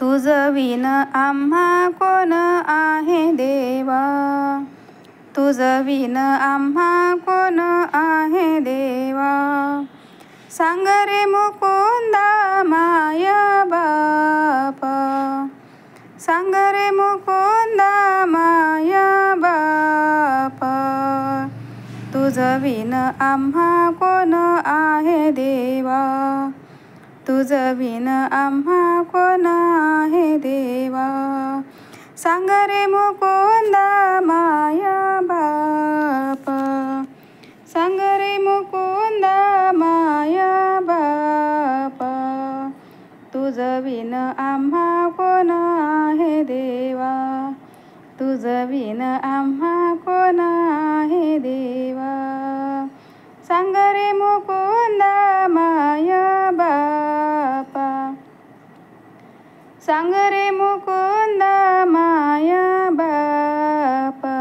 तुझ विन आम्हा कोण आहे देवा, तुझ विन आम्हा कोण आहे देवा. सांग रे मुकुंदा माया बापा, सांग रे मुकुंदा माया बापा. तुझ विन आम्हा कोण आहे देवा, तुझ विन आम्हा कोण आहे देवा. सांग रे मुकुंदा माया बापा, सांग रे मुकुंदा माया बापा. तुझ विन आम्हा कोण आहे देवा, तुझ विन आम्हा कोण आहे देवा. सांग रे मुकुंदा माया बापा, सांग रे मुकुंदा माया बापा.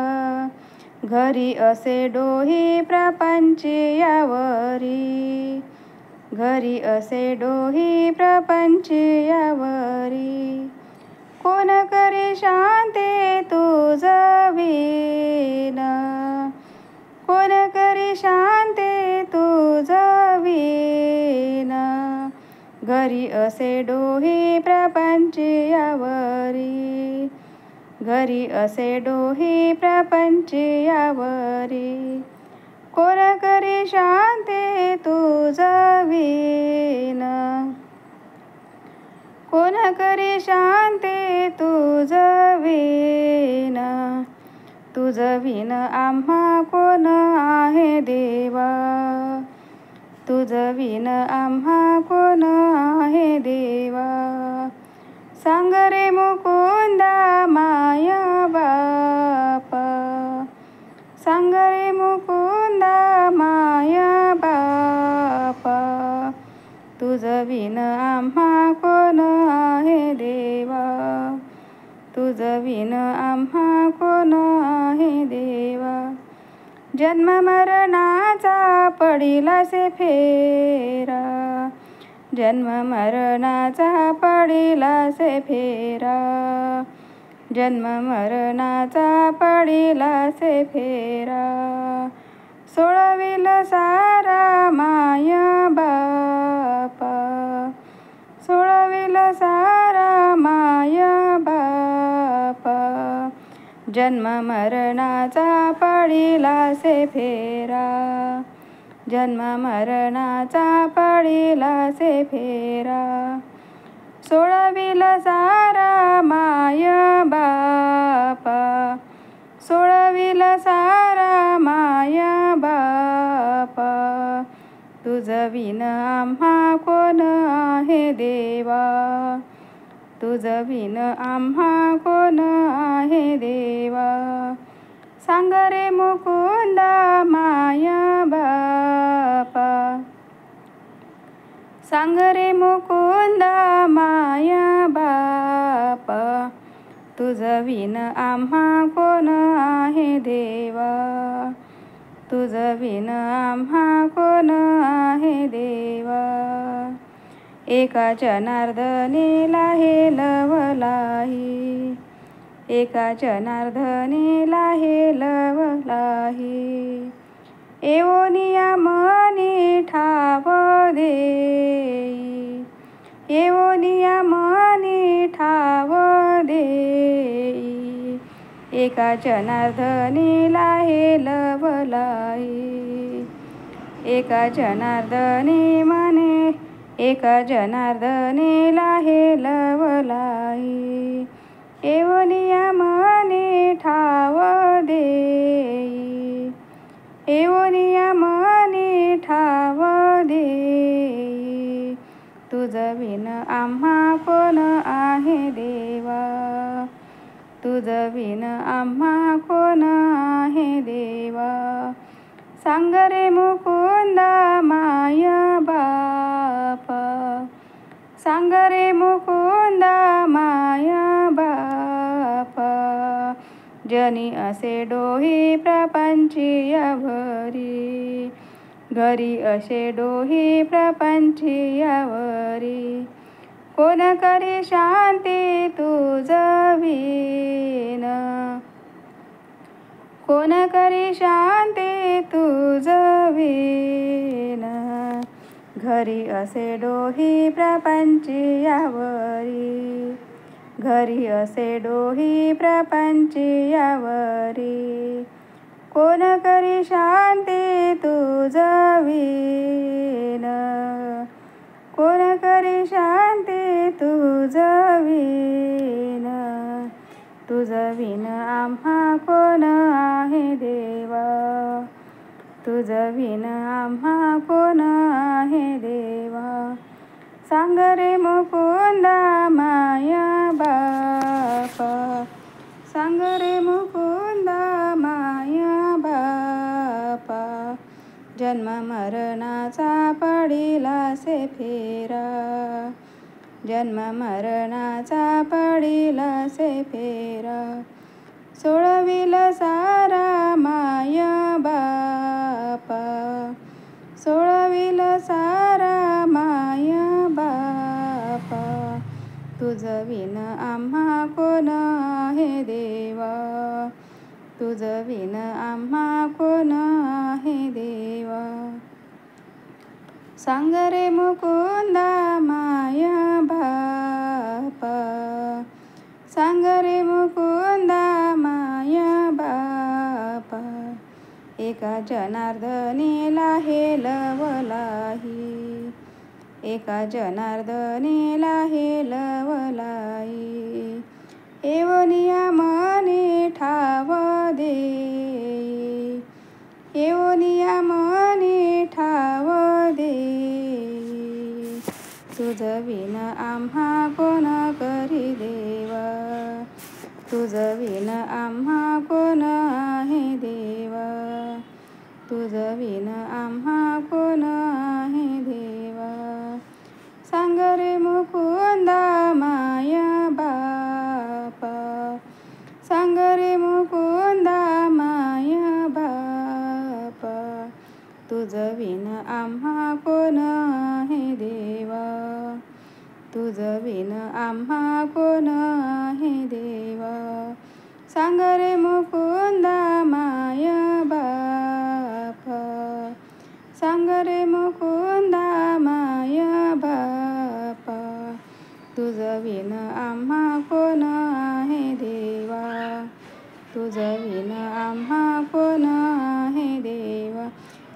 घरी असे डोही प्रपंच यावरी, घरी असे डोही प्रपंच यावरी. कोण करे शांती तुझ विन, कोण करे शांती तुझ विन. घरी असे डोही प्रपंच यावरी, घरी असे डोही प्रपंच यावरी. कोण करे शांती तुझ विन, कोण करे शांती तुझ विन. तुझ विन आम्हा कोण आहे देवा, तुझ विन आम्हा कोण आहे देवा. सांग रे मुकुंदा माया बापा, सांग रे मुकुंदा माया बापा. तुझ विन आम्हा कोण आहे देवा, तुझ विन आम्हा कोण आहे देवा. जन्म मरणाचा पडिलासे फेरा, जन्म मरणाचा पडिलासे फेरा. जन्म मरणाचा पडिलासे फेरा. सोडविल सारा माया बापा, सोडविल सारा माया बापा. जन्म मरणाचा पडिलासे फेरा, जन्म मरणाचा पडिलासे फेरा. सोडविल सारा माया बापा, सोडविल सारा माया बापा. तुझ विन आम्हा कोण आहे देवा, तुझ विन आम्हा कोण आहे देवा. सांग रे मुकुंदा माया बापा, सांग रे मुकुंदा माया बापा. तुझ विन आम्हा कोण आहे देवा, तुझ विन आम्हा कोण आहे देवा. एका जनार्दनेला हेलवलाही, एका जनार्दनेला हेलवलाही. एवोनिया मनी ठाव देई, एवोनिया मनी ठाव देई. एका जनार्दनेला हेलवलाही, एका जनार्दने मने, एका जनार्दनेला हेलवलाही. एवोनिया मनी ठाव देई, एवोनिया मनी ठाव देई. तुझ विन आम्हा कोण आहे देवा, तुझ विन आम्हा कोण आहे देवा. सांग रे मुकुंदा माया बापा, सांग रे मुकुंदा माया बापा. जनी असे डोही प्रपंच यावरी, घरी असे डोही प्रपंच यावरी. कोण करी शांती तुझ विन, कोण करी शांती तुझ विन, घरी असे डोही प्रपंची यावरी, घरी असे डोही प्रपंची यावरी, कोण करी शांती तुझ विन, कोण करी शांती तुझ विन, तुझ विन आम्हा कोण आहे देवा, तुझ विन आम्हा कोण आहे देवा, सांग रे मुकुंदा माया बापा, सांग रे मुकुंदा माया बापा, जन्म मरणाचा पडिलासे फेरा, जन्म मरणाचा पडिलासे फेरा, सोडविल सारा माया बापा, सोडविल सारा माया बापा, तुझ विन आम्हा कोण आहे देवा, तुझ विन आम्हा कोण आहे देवा, सांग रे मुकुंदा माया बापा, सांग रे मुकुंदा माया बापा, एका जनार्दनीला हेलवलाही, एका जनार्दनीला हेलवलाई, एवनिया मने ठाव देई, एवनिया मने ठाव देई, तुझ विन आम्हा कोण करी देवा, तुझ विन आम्हा कोण आहे देवा, तुझ विन आम्हा कोण आहे देवा, सांग रे मुकुंदा माया बापा, सांग रे मुकुंदा माया बापा, तुझ विन आम्हा कोण आहे देवा, तुझ विन आम्हा कोण आहे देवा, सांग रे मुकुंदा माया बापा, सांग रे मुकुंदा माया बापा, तुझ विन आम्हा कोण आहे देवा, तुझ विन आम्हा कोण आहे देवा,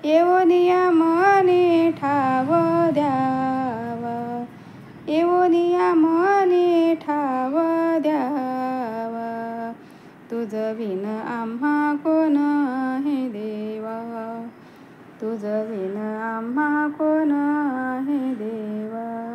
एवनिया मने ठाव द्यावा, एवनिया मने ठाव द्यावा, तुझ विन आम्हा कोण आहे देवा, तुझ विन आम्हा कोण आहे देवा.